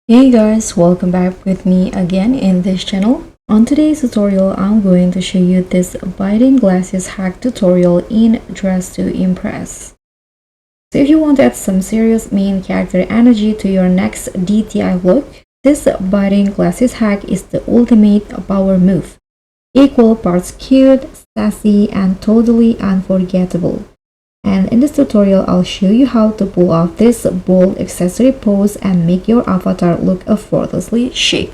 Hey guys, welcome back with me again in this channel. On today's tutorial, I'm going to show you this biting glasses hack tutorial in Dress to Impress. So if you want to add some serious main character energy to your next DTI look, this biting glasses hack is the ultimate power move. Equal parts cute, sassy, and totally unforgettable. And in this tutorial, I'll show you how to pull off this bold accessory pose and make your avatar look effortlessly chic.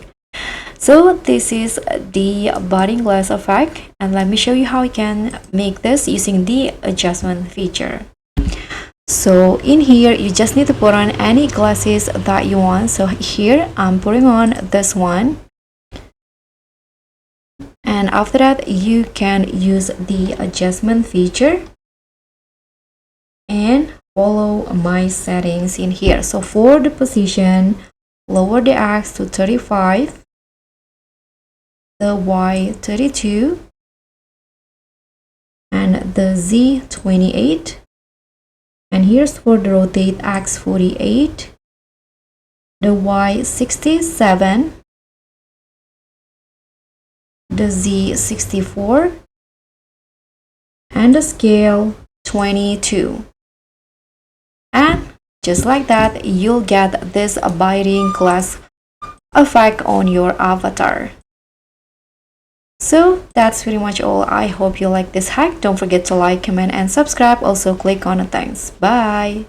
So this is the biting glass effect, and let me show you how you can make this using the adjustment feature. So in here, you just need to put on any glasses that you want. So here, I'm putting on this one. And after that, you can use the adjustment feature and follow my settings in here. So for the position, lower the X to 35, the Y 32, and the Z 28. And here's for the rotate X 48, the Y 67, the Z 64, and the scale 22. And just like that, you'll get this biting glass effect on your avatar. So that's pretty much all. I hope you like this hack. Don't forget to like, comment, and subscribe. Also click on the thanks. Bye.